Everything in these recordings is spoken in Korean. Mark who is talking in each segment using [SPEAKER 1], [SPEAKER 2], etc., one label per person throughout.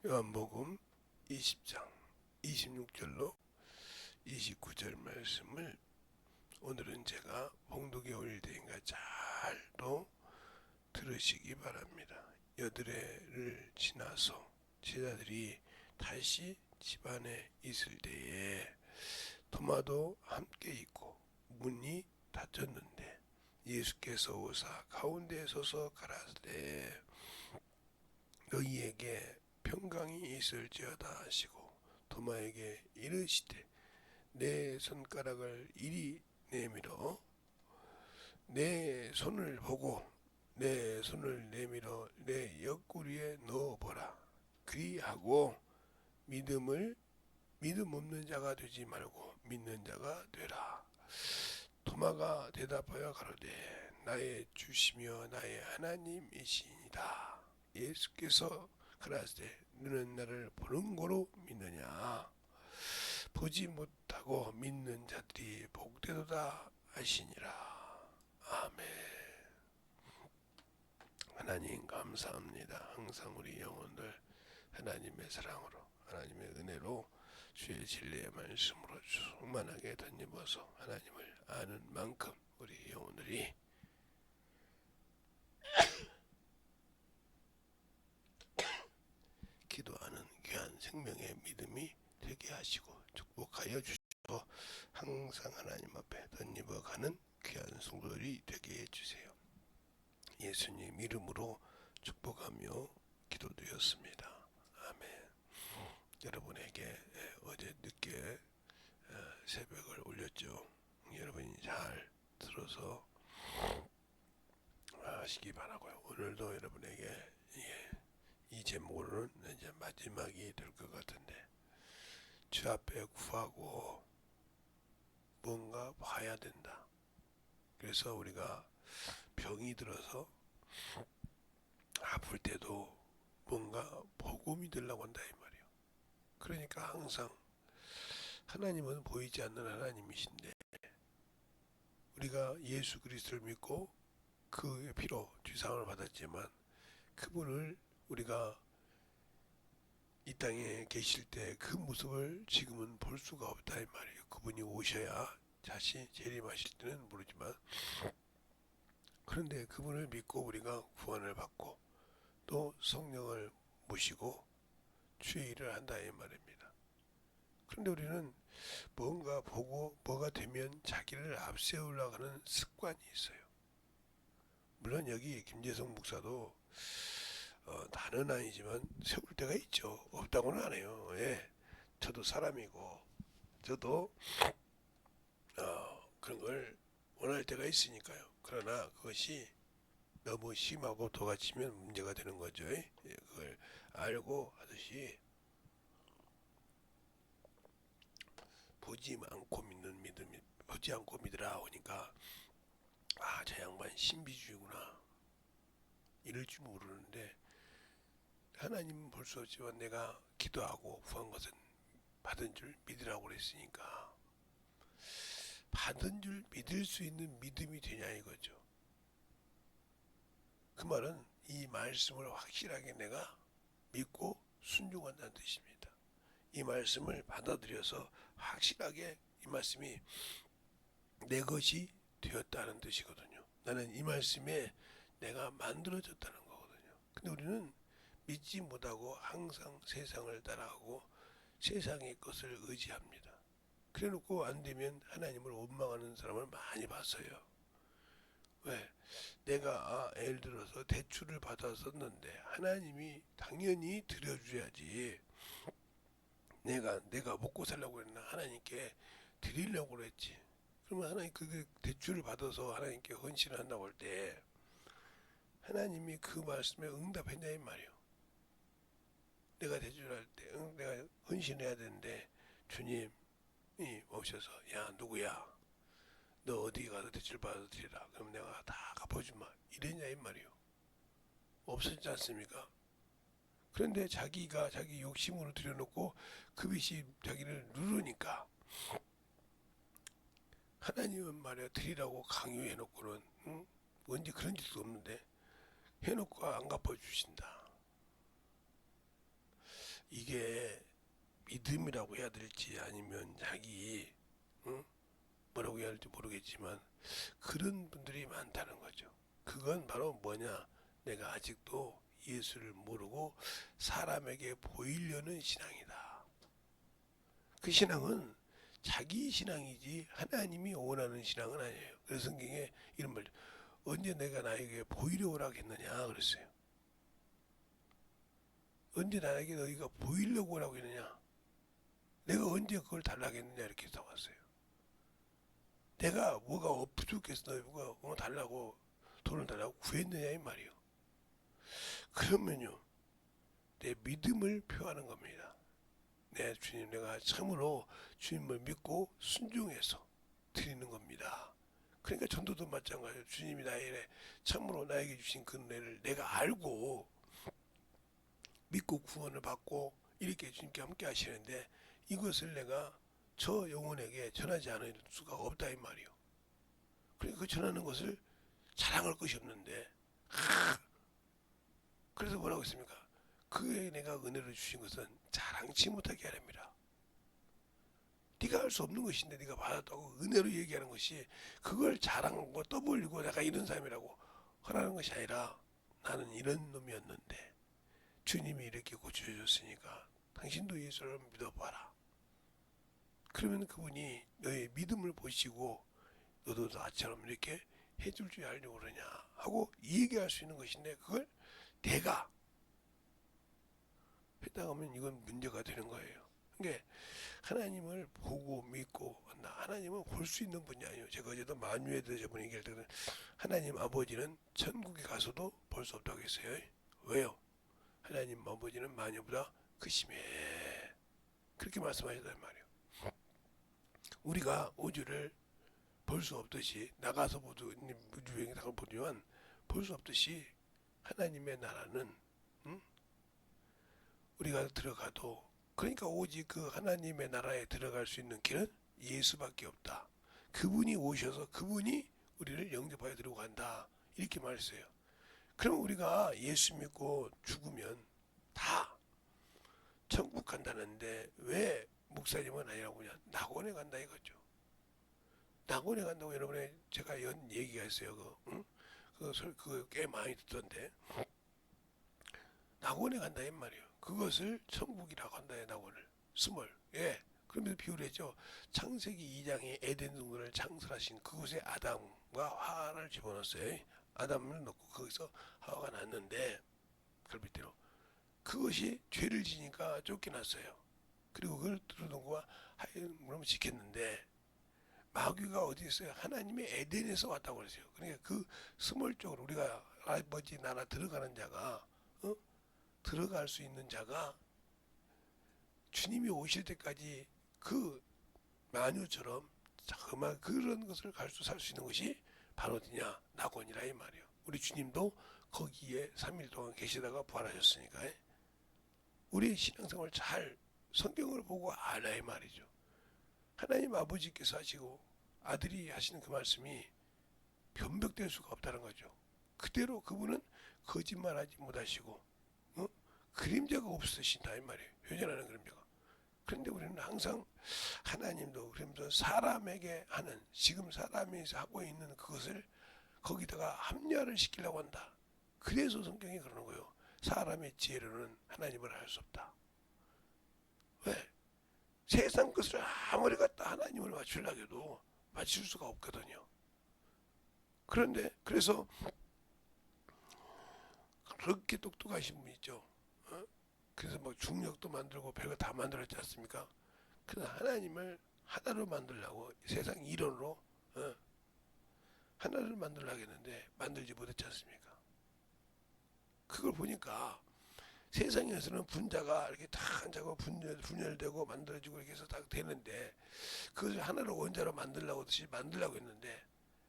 [SPEAKER 1] 요한복음 20장 26절로 29절 말씀을 오늘은 제가 봉독에 올릴 테니까 잘도 들으시기 바랍니다. 여드레를 지나서 제자들이 다시 집안에 있을 때에 토마도 함께 있고 문이 닫혔는데 예수께서 오사 가운데에 서서 가라사대 너희에게 평강이 있을지어다 하시고 도마에게 이르시되 내 손가락을 이리 내밀어 내 손을 보고 내 손을 내밀어 내 옆구리에 넣어보라. 그리하고 믿음 없는 자가 되지 말고 믿는 자가 되라. 도마가 대답하여 가로되 나의 주시며 나의 하나님이시니이다. 예수께서 가라사대 너는 나를 보는 거로 믿느냐? 보지 못하고 믿는 자들이 복되도다 하시니라. 아멘. 하나님 감사합니다. 항상 우리 영혼들 하나님의 사랑으로 하나님의 은혜로 주의 진리의 말씀으로 충만하게 덧입어서 하나님을 아는 만큼 우리 영혼들이 기도하는 귀한 생명의 믿음이 되게 하시고 축복하여 주시고 항상 하나님 앞에 덧입어가는 귀한 성도들이 되게 해주세요. 예수님 이름으로 축복하며 기도드렸습니다. 아멘. 여러분에게 어제 늦게 새벽을 올렸죠. 여러분이 잘 들어서 하시기 바라고요. 오늘도 여러분에게 이 제목으로는 이제 마지막이 될 것 같은데 주 앞에 구하고 뭔가 봐야 된다. 그래서 우리가 병이 들어서 아플 때도 뭔가 보고 믿으려고 한다 이 말이에요. 그러니까 항상 하나님은 보이지 않는 하나님이신데 우리가 예수 그리스도를 믿고 그의 피로 죄사함을 받았지만 그분을 우리가 이 땅에 계실 때 그 모습을 지금은 볼 수가 없다 이 말이에요. 그분이 오셔야 다시 재림하실 때는 모르지만 그런데 그분을 믿고 우리가 구원을 받고 또 성령을 모시고 주의 일을 한다 이 말입니다. 그런데 우리는 뭔가 보고 뭐가 되면 자기를 앞세우려고 하는 습관이 있어요. 물론 여기 김재성 목사도 다는 아니지만 세울 때가 있죠. 없다고는 안 해요. 예. 저도 사람이고 저도 그런 걸 원할 때가 있으니까요. 그러나 그것이 너무 심하고 도가치면 문제가 되는 거죠. 예. 그걸 알고 하듯이 보지 않고 믿는 믿음이 보지 않고 믿으라 하니까 저 양반 신비주의구나 이럴 줄 모르는데 하나님은 볼 수 없지만 내가 기도하고 구한 것은 받은 줄 믿으라고 그랬으니까 받은 줄 믿을 수 있는 믿음이 되냐 이거죠. 그 말은 이 말씀을 확실하게 내가 믿고 순종한다는 뜻입니다. 이 말씀을 받아들여서 확실하게 이 말씀이 내 것이 되었다는 뜻이거든요. 나는 이 말씀에 내가 만들어졌다는 거거든요. 근데 우리는 믿지 못하고 항상 세상을 따라가고 세상의 것을 의지합니다. 그래놓고 안 되면 하나님을 원망하는 사람을 많이 봤어요. 왜? 내가 예를 들어서 대출을 받았었는데 하나님이 당연히 드려줘야지. 내가 먹고 살려고 했나 하나님께 드리려고 그랬지. 그러면 하나님 그 대출을 받아서 하나님께 헌신을 한다고 할 때 하나님이 그 말씀에 응답했냐 이 말이요. 내가 대출할 때 내가 헌신해야 되는데 주님이 오셔서 야 누구야 너 어디 가서 대출 받아서 드리라. 그럼 내가 다 갚아주마 이랬냐 이 말이요. 없었지 않습니까? 그런데 자기가 자기 욕심으로 들여놓고 그 빚이 자기를 누르니까 하나님은 말이야 드리라고 강요해놓고는 언제 그런 짓도 없는데 해놓고 안 갚아주신다. 이게 믿음이라고 해야 될지 아니면 자기 뭐라고 해야 할지 모르겠지만 그런 분들이 많다는 거죠. 그건 바로 뭐냐? 내가 아직도 예수를 모르고 사람에게 보이려는 신앙이다. 그 신앙은 자기 신앙이지 하나님이 원하는 신앙은 아니에요. 그래서 성경에 이런 말, 언제 내가 나에게 보이려고 하겠느냐 그랬어요. 언제 나에게 너희가 보이려고 하라고 했느냐? 내가 언제 그걸 달라겠느냐 이렇게 나왔어요. 내가 뭐가 부족해서 너희가 달라고 돈을 달라고 구했느냐 이 말이요. 그러면요 내 믿음을 표하는 겁니다. 내 주님 내가 참으로 주님을 믿고 순종해서 드리는 겁니다. 그러니까 전도도 마찬가지예요. 주님이 나에게 참으로 나에게 주신 그 은혜를 내가 알고 믿고 구원을 받고 이렇게 주님께 함께 하시는데 이것을 내가 저 영혼에게 전하지 않을 수가 없다 이 말이요. 그러니까 그 전하는 것을 자랑할 것이 없는데 그래서 뭐라고 했습니까? 그에 내가 은혜를 주신 것은 자랑치 못하게 하랍니다. 네가 할 수 없는 것인데 네가 받았다고 은혜로 얘기하는 것이 그걸 자랑하고 떠벌리고 내가 이런 사람이라고 하라는 것이 아니라 나는 이런 놈이었는데 주님이 이렇게 고쳐주셨으니까 당신도 예수를 믿어봐라. 그러면 그분이 너의 믿음을 보시고 너도 나처럼 이렇게 해줄 줄 알려고 그러냐 하고 얘기할 수 있는 것인데 그걸 내가 했다가면 이건 문제가 되는 거예요. 그러니까 하나님을 보고 믿고 하나님은 볼 수 있는 분이 아니에요. 제가 어제도 만유에 대해서 저번에 얘기할 때는 하나님 아버지는 천국에 가서도 볼 수 없다고 했어요. 왜요? 하나님 아버지는 마녀보다 크심에 그렇게 말씀하셨단 말이에요. 우리가 우주를 볼 수 없듯이 나가서 보도 우주여행 다 보지만 볼 수 없듯이 하나님의 나라는 우리가 들어가도 그러니까 오직 그 하나님의 나라에 들어갈 수 있는 길은 예수밖에 없다. 그분이 오셔서 그분이 우리를 영접하여 들고 간다. 이렇게 말했어요. 그럼 우리가 예수 믿고 죽으면 다 천국 간다는데 왜 목사님은 아니라고 그냥 낙원에 간다 이거죠. 낙원에 간다고 여러분의 제가 얘기가 있어요. 그거 꽤 많이 듣던데 낙원에 간다 이 말이에요. 그것을 천국이라고 한다 낙원을 스몰 예 그러면서 비유를 했죠. 창세기 2장에 에덴 동산을 창설하신 그곳에 아담과 하와를 집어넣었어요. 아담을 넣고 거기서 하와가 났는데 갈빗대로 그것이 죄를 지니까 쫓겨났어요. 그리고 그걸 들어놓고 그러면 지켰는데 마귀가 어디 있어요? 하나님의 에덴에서 왔다고 그러세요. 그러니까 그 스몰 쪽으로 우리가 아버지 나라 들어가는 자가 들어갈 수 있는 자가 주님이 오실 때까지 그 마녀처럼 자그마한 그런 것을 살 수 있는 것이 바로 어디냐? 낙원이라 이 말이에요. 우리 주님도 거기에 3일 동안 계시다가 부활하셨으니까 우리 신앙생활 잘 성경을 보고 알아야 이 말이죠. 하나님 아버지께서 하시고 아들이 하시는 그 말씀이 변벽될 수가 없다는 거죠. 그대로 그분은 거짓말하지 못하시고 그림자가 없으신다 이 말이에요. 현존하는 그림자가. 그런데 우리는 항상 하나님도 그러면서 사람에게 하는 지금 사람이 하고 있는 그것을 거기다가 합리화를 시키려고 한다. 그래서 성경이 그러는 거예요. 사람의 지혜로는 하나님을 알 수 없다. 왜? 세상 것을 아무리 갖다 하나님을 맞추려고 해도 맞출 수가 없거든요. 그런데 그래서 그렇게 똑똑하신 분 있죠. 그래서 막 중력도 만들고 별거 다 만들었지 않습니까? 그래서 하나님을 하나로 만들려고 세상 이론으로 하나를 만들려고 했는데 만들지 못했지 않습니까? 그걸 보니까 세상에서는 분자가 이렇게 다 한자고 분열되고 만들어지고 이렇게 해서 딱 되는데 그것을 하나로 원자로 만들려고 했는데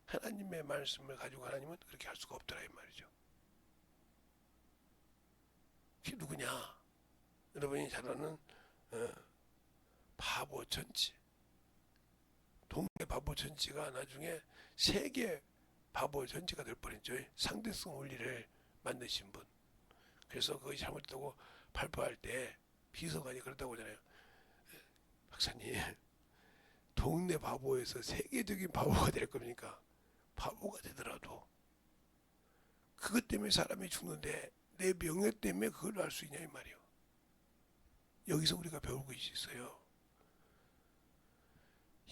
[SPEAKER 1] 하나님의 말씀을 가지고 하나님은 그렇게 할 수가 없더라 이 말이죠. 그게 누구냐? 여러분이 잘 아는 바보 천치. 동네 바보 천치가 나중에 세계 바보 천치가 될 뻔했죠. 상대성 원리를 만드신 분. 그래서 그것이 잘못됐다고 발표할 때 비서관이 그렇다고 하잖아요. 박사님, 동네 바보에서 세계적인 바보가 될 겁니까? 바보가 되더라도 그것 때문에 사람이 죽는데 내 명예 때문에 그걸 할 수 있냐 이 말이요. 여기서 우리가 배울 것이 있어요.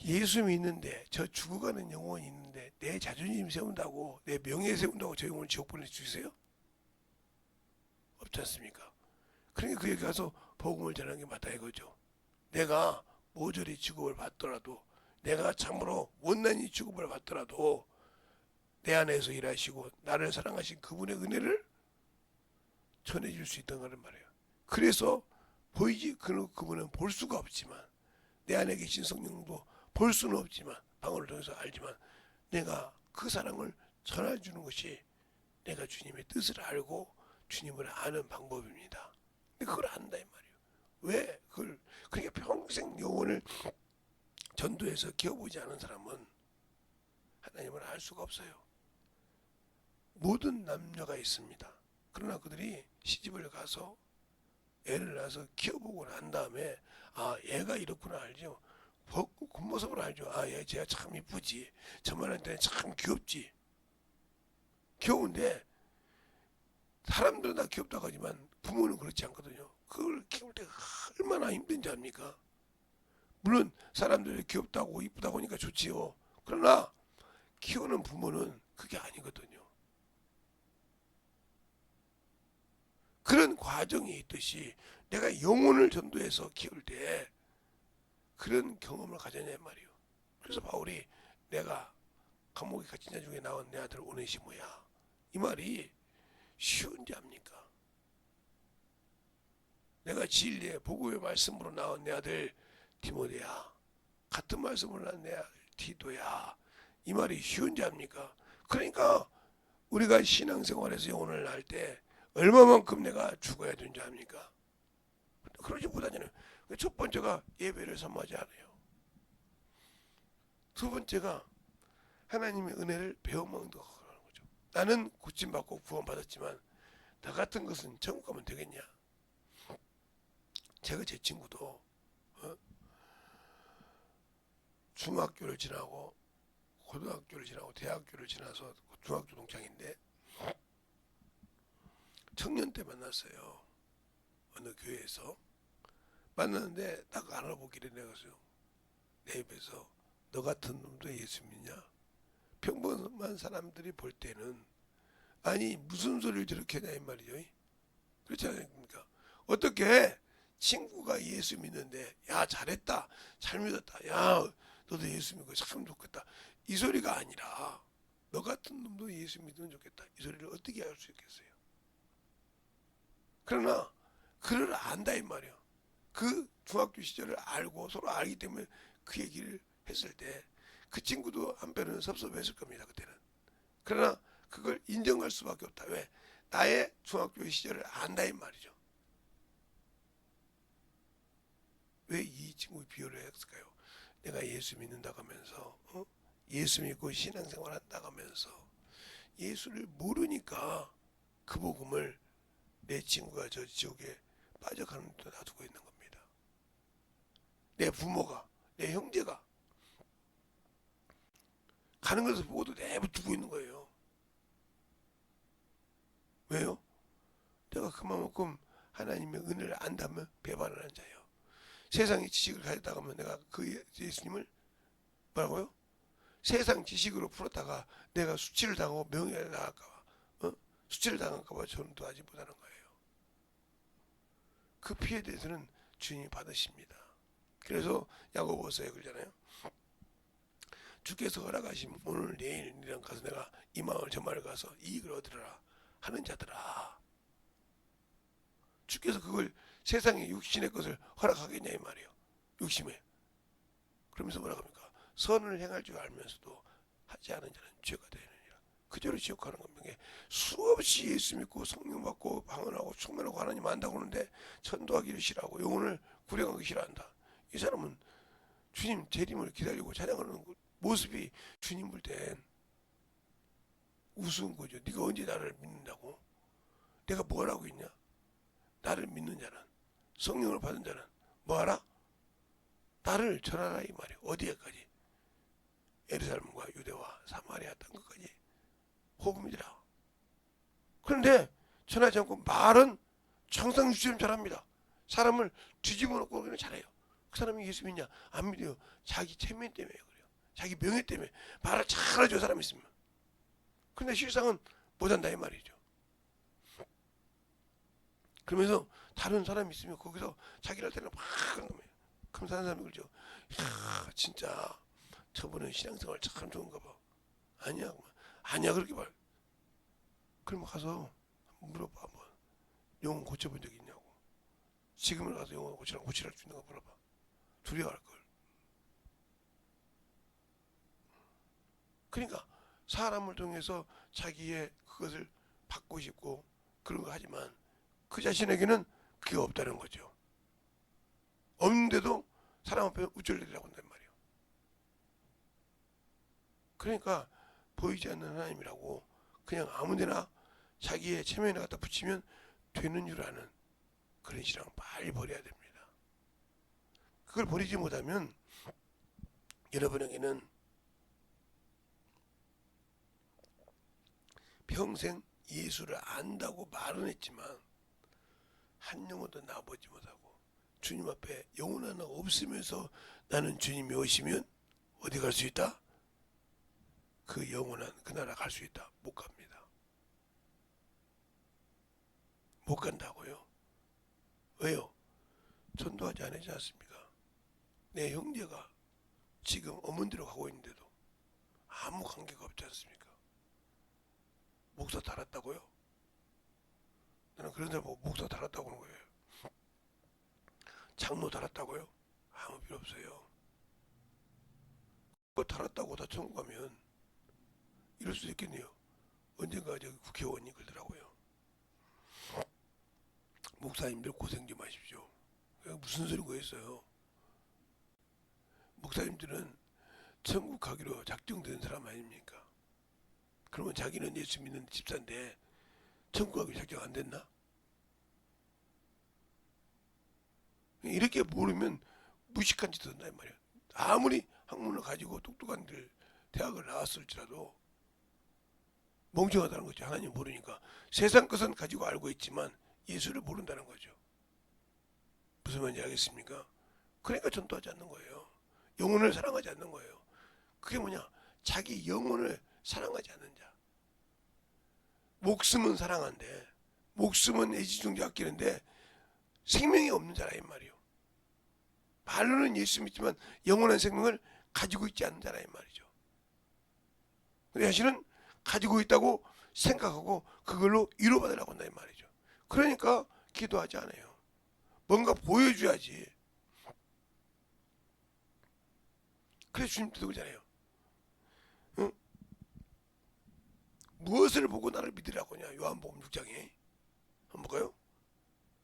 [SPEAKER 1] 예수 믿는데 저 죽어가는 영혼이 있는데 내 자존심 세운다고 내 명예 세운다고 저 영혼을 지옥 보내주세요? 없지 않습니까? 그러니까 그에게 가서 복음을 전하는 게 맞다 이거죠. 내가 모조리 취급을 받더라도 내가 참으로 원난히 취급을 받더라도 내 안에서 일하시고 나를 사랑하신 그분의 은혜를 전해줄 수 있던 거란 말이에요. 그래서 보이지 그분은 볼 수가 없지만 내 안에 계신 성령도 볼 수는 없지만 방언을 통해서 알지만 내가 그 사랑을 전해주는 것이 내가 주님의 뜻을 알고 주님을 아는 방법입니다. 그걸 안다 이 말이에요. 왜 그걸 그러니까 평생 영혼을 전도해서 기어보지 않은 사람은 하나님을 알 수가 없어요. 모든 남녀가 있습니다. 그러나 그들이 시집을 가서 애를 낳아서 키워보고 난 다음에 아 얘가 이렇구나 알죠. 겉모습으로 알죠. 아 얘 쟤가 참 이쁘지. 저만한테는 참 귀엽지. 귀여운데 사람들은 다 귀엽다고 하지만 부모는 그렇지 않거든요. 그걸 키울 때 얼마나 힘든지 압니까? 물론 사람들이 귀엽다고 이쁘다고 하니까 좋지요. 그러나 키우는 부모는 그게 아니거든요. 그런 과정이 있듯이 내가 영혼을 전도해서 키울 때 그런 경험을 가졌냐 말이에요. 그래서 바울이 내가 감옥에 갇힌 자 중에 나온 내 아들 오네시모야 이 말이 쉬운지 압니까? 내가 진리의 복음의 말씀으로 나온 내 아들 디모데야 같은 말씀으로 나온 내 아들 디도야 이 말이 쉬운지 압니까? 그러니까 우리가 신앙생활에서 영혼을 낳을 때 얼마만큼 내가 죽어야 되는지 압니까? 그러지 못하잖아요. 첫 번째가 예배를 삼하지 않아요. 두 번째가 하나님의 은혜를 배워먹는 거죠. 나는 고침받고 구원받았지만 나 같은 것은 천국 가면 되겠냐? 제가 제 친구도 중학교를 지나고 고등학교를 지나고 대학교를 지나서 중학교 동창인데 청년 때 만났어요. 어느 교회에서 만났는데 딱 알아보기를 내가서요. 내 입에서 너 같은 놈도 예수 믿냐? 평범한 사람들이 볼 때는 아니 무슨 소리를 저렇게 하냐 이 말이죠. 그렇지 않습니까? 어떻게 친구가 예수 믿는데 야 잘했다 잘 믿었다 야 너도 예수 믿고 참 좋겠다 이 소리가 아니라 너 같은 놈도 예수 믿으면 좋겠다 이 소리를 어떻게 할 수 있겠어요? 그러나 그를 안다 이 말이에요. 그 중학교 시절을 알고 서로 알기 때문에 그 얘기를 했을 때 그 친구도 한편은 섭섭했을 겁니다. 그때는. 그러나 그걸 인정할 수밖에 없다. 왜? 나의 중학교 시절을 안다 이 말이죠. 왜 이 친구 비유를 했을까요? 내가 예수 믿는다고 하면서 예수 믿고 신앙생활 한다고 하면서 예수를 모르니까 그 복음을 내 친구가 저 지옥에 빠져가는 데 놔두고 있는 겁니다. 내 부모가 내 형제가 가는 것을 보고도 내버두고 있는 거예요. 왜요? 내가 그만큼 하나님의 은혜를 안다면 배반을 하는 자예요. 세상의 지식을 가졌다가 하면 내가 그 예수님을 뭐라고요? 세상 지식으로 풀었다가 내가 수치를 당하고 명예를 당할까봐 수치를 당할까봐 전도하지 못하는 거예요. 그 피해에 대해서는 주님이 받으십니다. 그래서 야고보서에 그러잖아요. 주께서 허락하시면 오늘 내일 이랑 가서 내가 이 마을 저 마을 가서 이익을 얻으라 하는 자들아 주께서 그걸 세상의 육신의 것을 허락하겠냐 이 말이에요. 육심에. 그러면서 뭐라 합니까? 선을 행할 줄 알면서도 하지 않은 자는 죄가 되느니라. 그대로 지옥 가는 겁니다. 수없이 예수 믿고 성령 받고 방언하고 충만하고 하나님 안다고 하는데 전도하기를 싫어하고 영혼을 구령하기 싫어한다. 이 사람은 주님 재림을 기다리고 찬양하는 모습이 주님 볼 땐 우스운 거죠. 네가 언제 나를 믿는다고? 내가 뭘 하고 있냐? 나를 믿는 자는 성령을 받은 자는 뭐하라? 나를 전하라 이 말이에요. 어디에까지? 예루살렘과 유대와 사마리아 땅끝까지 복음이라. 그런데 전하지 않고 말은 청상유수처럼 잘합니다. 사람을 뒤집어 놓고 그냥 잘해요. 그 사람이 예수 믿냐? 안 믿어요. 자기 체면 때문에 그래요. 자기 명예 때문에 말을 잘하죠. 사람 있으면. 근데 실상은 못한다 이 말이죠. 그러면서 다른 사람이 있으면 거기서 자기를 할 때는 막 그런 거예요. 그럼 다른 사람이 그러죠. 야 진짜 저분은 신앙생활 참 좋은가 봐. 아니야. 아니야 그렇게 말. 그럼 가서 물어봐. 뭐 영혼 고쳐본 적 있냐고. 지금을 가서 영혼 고치랄 수 있는 거 물어봐. 두려워할 걸. 그러니까 사람을 통해서 자기의 그것을 받고 싶고 그런 거 하지만 그 자신에게는 그게 없다는 거죠. 없는데도 사람 앞에 우쭐대라고 한단 말이에요. 그러니까 보이지 않는 하나님이라고 그냥 아무데나 자기의 체면에 갖다 붙이면 되는 줄 아는 그런 신앙 빨리 버려야 됩니다. 그걸 버리지 못하면 여러분에게는 평생 예수를 안다고 말은 했지만 한 영혼도 나보지 못하고 주님 앞에 영혼 하나 없으면서 나는 주님이 오시면 어디 갈 수 있다? 그 영원한 그 나라 갈 수 있다. 못 갑니다. 못 간다고요. 왜요? 전도하지 않지 않습니까? 내 형제가 지금 어머니로 가고 있는데도 아무 관계가 없지 않습니까? 목사 달았다고요? 나는 그런 사람 보고 목사 달았다고 하는 거예요. 장로 달았다고요? 아무 필요 없어요. 그거 달았다고 다 천국 가면 이럴 수도 있겠네요. 언젠가 저기 국회의원이 그러더라고요. 목사님들 고생 좀 하십시오. 무슨 소리가 있어요. 목사님들은 천국 가기로 작정된 사람 아닙니까? 그러면 자기는 예수 믿는 집사인데 천국 가기로 작정 안 됐나? 이렇게 모르면 무식한 짓을 한다 이 말이야. 아무리 학문을 가지고 똑똑한들 대학을 나왔을지라도 멍청하다는 거죠. 하나님 모르니까. 세상 것은 가지고 알고 있지만 예수를 모른다는 거죠. 무슨 말인지 알겠습니까? 그러니까 전도하지 않는 거예요. 영혼을 사랑하지 않는 거예요. 그게 뭐냐? 자기 영혼을 사랑하지 않는 자. 목숨은 사랑한데 목숨은 애지중지 아끼는데 생명이 없는 자라 이 말이요. 말로는 예수 믿지만 영원한 생명을 가지고 있지 않는 자라 이 말이죠. 근데 사실은 가지고 있다고 생각하고 그걸로 위로받으려고 한다 이 말이죠. 그러니까 기도하지 않아요. 뭔가 보여줘야지. 그래서 주님도 그러잖아요. 응? 무엇을 보고 나를 믿으라고 하냐. 요한복음 6장에 한번 볼까요?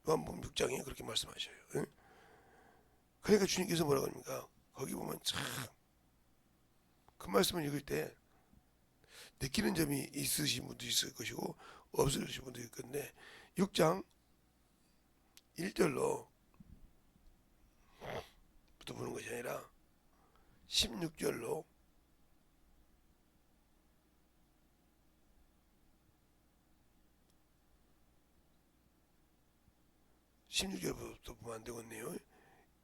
[SPEAKER 1] 요한복음 6장에 그렇게 말씀하셔요. 응? 그러니까 주님께서 뭐라고 합니까? 거기 보면 참 그 말씀을 읽을 때 느끼는 점이 있으신 분도 있을 것이고 없으신 분도 있을 건데 6장 1절로 부터 보는 것이 아니라 16절로 16절부터 보면 안 되겠네요.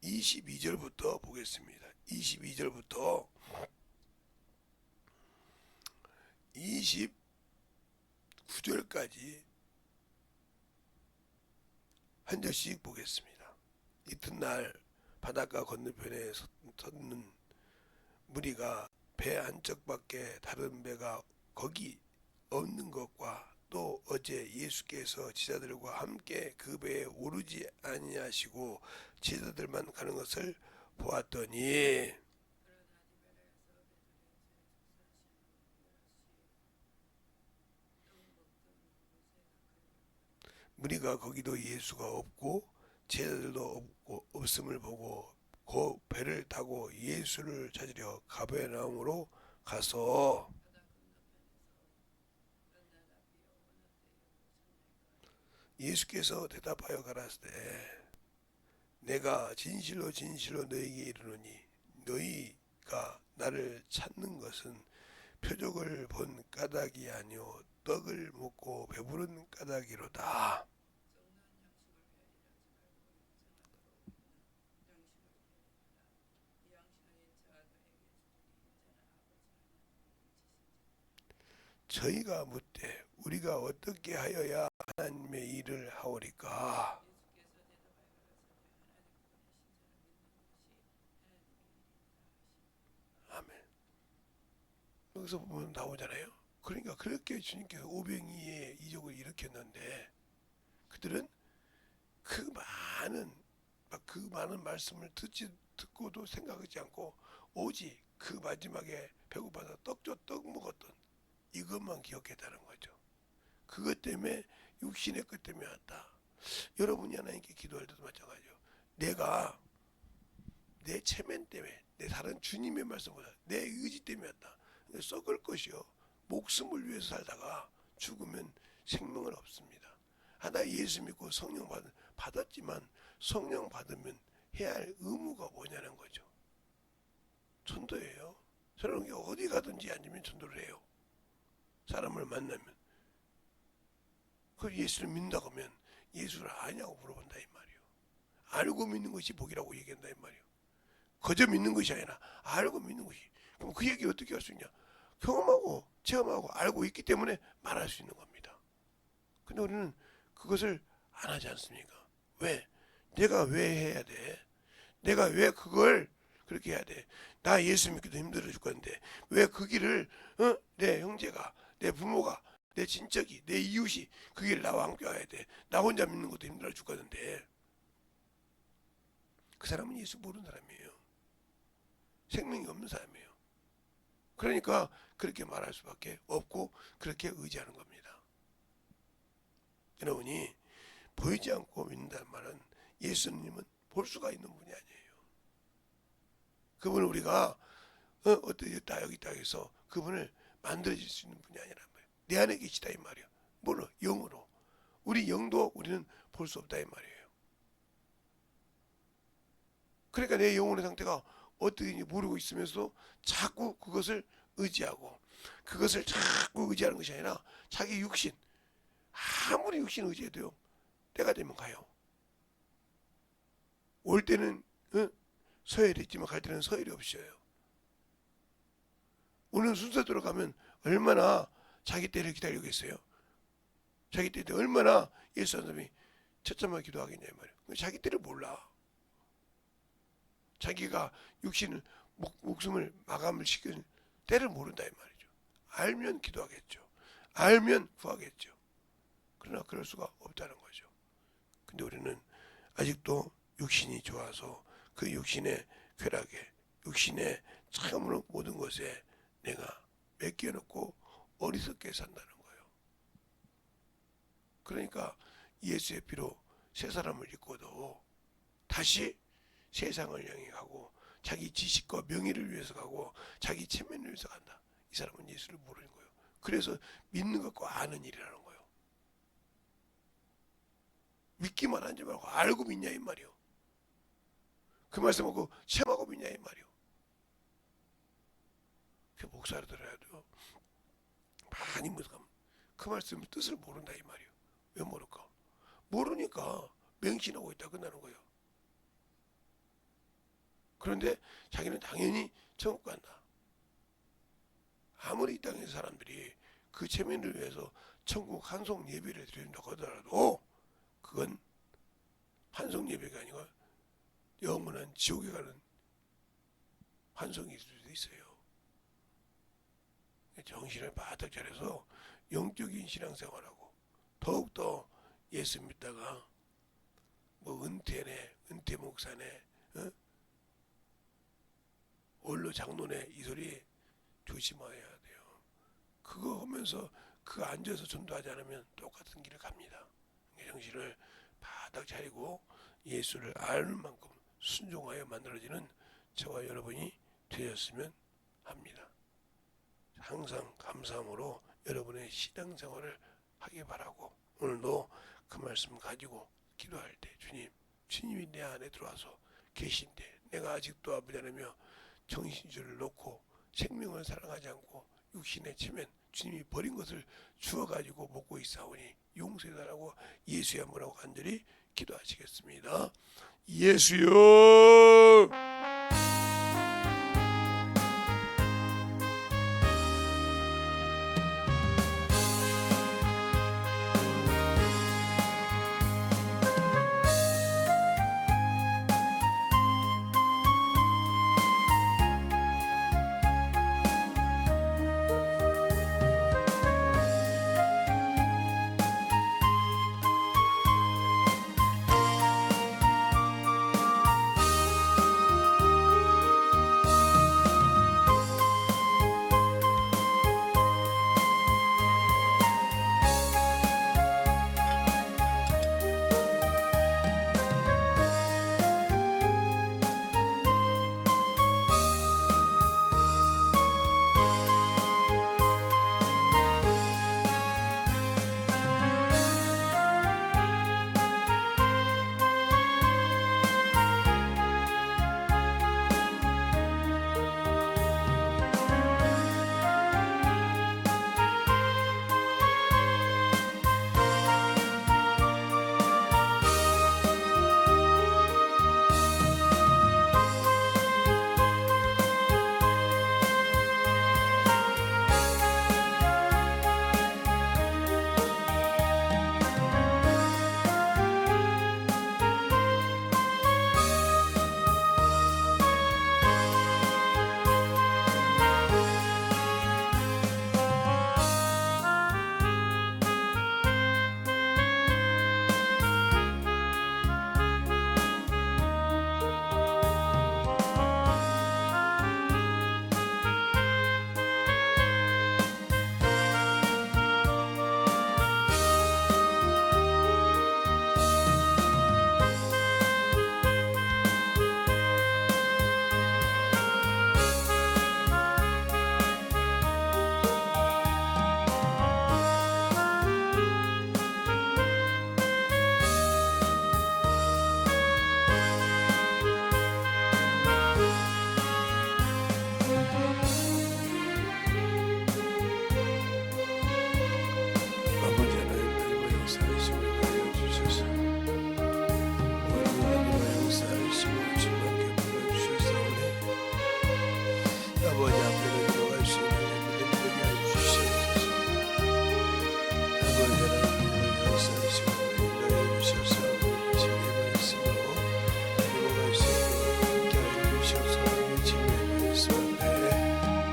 [SPEAKER 1] 22절부터 보겠습니다. 22절부터 29절까지 한 절씩 보겠습니다. 이튿날 바닷가 건너편에 섰는 무리가 배 한척밖에 다른 배가 거기 없는 것과 또 어제 예수께서 제자들과 함께 그 배에 오르지 아니하시고 제자들만 가는 것을 보았더니 무리가 거기도 예수가 없고 제자들도 없음을 보고 그 배를 타고 예수를 찾으려 가버나움으로 가서 예수께서 대답하여 가라사대 내가 진실로 진실로 너희에게 이르노니 너희가 나를 찾는 것은 표적을 본 까닭이 아니오 떡을 먹고 배부른 까닭이로다. 저희가 묻되 우리가 어떻게 하여야 하나님의 일을 하오리까? 아멘. 여기서 보면 나오잖아요. 그러니까 그렇게 주님께서 오병이의 이족을 일으켰는데 그들은 그 많은 그 많은 말씀을 듣고도 생각하지 않고 오직 그 마지막에 배고파서 떡 먹었던 이것만 기억했다는 거죠. 그것 때문에 육신의 것 때문에 왔다. 여러분이 하나님께 기도할 때도 마찬가지요. 내가 내 체면 때문에 내 다른 주님의 말씀보다 내 의지 때문에 왔다. 썩을 것이요. 목숨을 위해서 살다가 죽으면 생명은 없습니다. 하나 예수 믿고 성령 받았지만 성령 받으면 해야 할 의무가 뭐냐는 거죠. 전도예요. 저는 어디 가든지 아니면 전도를 해요. 사람을 만나면 그 예수를 믿는다고 하면 예수를 아냐고 물어본다 이 말이요. 알고 믿는 것이 복이라고 얘기한다 이 말이요. 거저 믿는 것이 아니라 알고 믿는 것이. 그럼 그 얘기 어떻게 할 수 있냐? 경험하고 체험하고 알고 있기 때문에 말할 수 있는 겁니다. 근데 우리는 그것을 안 하지 않습니까? 왜? 내가 왜 해야 돼? 내가 왜 그걸 그렇게 해야 돼? 나 예수 믿기도 힘들어 죽겠는데 왜 그 길을 내 형제가 내 부모가 내 친척이 내 이웃이 그 길을 나와 함께 와야 돼? 나 혼자 믿는 것도 힘들어 죽겠는데 그 사람은 예수 모르는 사람이에요. 생명이 없는 사람이에요. 그러니까 그렇게 말할 수밖에 없고 그렇게 의지하는 겁니다. 여러분이 보이지 않고 믿는다는 말은 예수님은 볼 수가 있는 분이 아니에요. 그분을 우리가 어떻게 있다 여기 있다 해서 그분을 만들어질 수 있는 분이 아니란 말이에요. 내 안에 계시다 이 말이에요. 뭐로? 영으로. 우리 영도 우리는 볼 수 없다 이 말이에요. 그러니까 내 영혼의 상태가 어떻게 모르고 있으면서도 자꾸 그것을 의지하고 그것을 자꾸 의지하는 것이 아니라 자기 육신 아무리 육신 의지해도요 때가 되면 가요. 올 때는 서열이 있지만 갈 때는 서열이 없어요. 오는 순서대로 가면 얼마나 자기 때를 기다리겠어요. 자기 때 얼마나 예수 사람이 첫잠만 기도하겠냐 말이에요. 자기 때를 몰라. 자기가 육신을 목숨을 마감을 시키는 때를 모른다 이 말이죠. 알면 기도하겠죠. 알면 구하겠죠. 그러나 그럴 수가 없다는 거죠. 근데 우리는 아직도 육신이 좋아서 그 육신의 쾌락에 육신의 참으로 모든 것에 내가 맡겨놓고 어리석게 산다는 거예요. 그러니까 예수의 피로 새 사람을 입고도 다시 세상을 향해 가고 자기 지식과 명예를 위해서 가고 자기 체면을 위해서 간다. 이 사람은 예수를 모르는 거예요. 그래서 믿는 것과 아는 일이라는 거예요. 믿기만 하지 말고 알고 믿냐 이 말이요. 그 말씀하고 체험하고 믿냐 이 말이요. 그 목사를 들어야 돼요. 많이 묻어가면 그 말씀의 뜻을 모른다 이 말이요. 왜 모를까? 모르니까 맹신하고 있다 끝나는 거예요. 그런데 자기는 당연히 천국 간다. 아무리 이 땅의 사람들이 그 체면을 위해서 천국 한송 예배를 드린다고 하더라도 그건 한송 예배가 아니고 영원한 지옥에 가는 환송일 수도 있어요. 정신을 바짝 차려서 영적인 신앙생활하고 더욱더 예수 믿다가 뭐 은퇴네 은퇴 목사네 원로 장로네 이 소리 조심해야 돼요. 그거 하면서 그 앉아서 전도하지 않으면 똑같은 길을 갑니다. 정신을 바닥 차리고 예수를 아는 만큼 순종하여 만들어지는 저와 여러분이 되었으면 합니다. 항상 감사함으로 여러분의 신앙생활을 하기 바라고 오늘도 그 말씀 가지고 기도할 때 주님 주님이 내 안에 들어와서 계신데 내가 아직도 아버지 하나며 정신줄을 놓고 생명을 사랑하지 않고 육신에 치면 주님이 버린 것을 주워가지고 먹고 있사오니 용서해달라고 예수의 한번하고 간절히 기도하시겠습니다. 예수여. 아버지 하나님 역사하심을 가려주셔서 오늘 역사하심을 주님께 불러주셨사오니 아버지 앞에 들어갈 수 있는 믿음 되게 해주시옵소서. 아버지 하나님 역사하심을 가려주셔서 주님의 말씀으로 들어갈 수 있는 믿게 해주셔서 주님의 말씀 앞에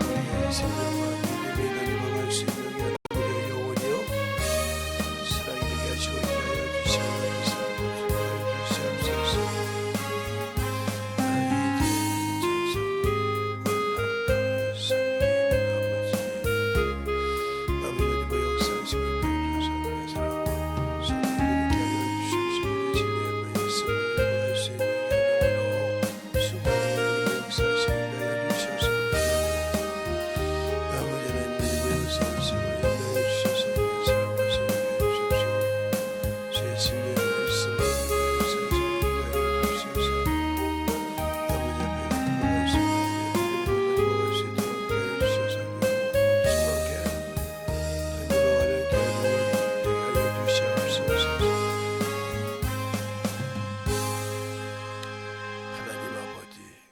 [SPEAKER 1] 우리의 생명과 믿음이 들어갈 수 있는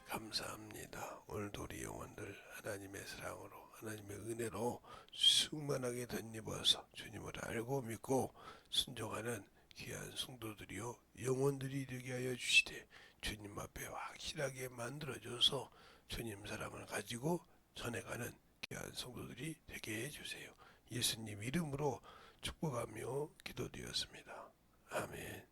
[SPEAKER 1] 감사합니다. 오늘도 우리 영혼들 하나님의 사랑으로 하나님의 은혜로 충만하게 덧입어서 주님을 알고 믿고 순종하는 귀한 성도들이요 영혼들이 되게 하여 주시되 주님 앞에 확실하게 만들어줘서 주님 사랑을 가지고 전해가는 귀한 성도들이 되게 해주세요. 예수님 이름으로 축복하며 기도드렸습니다. 아멘.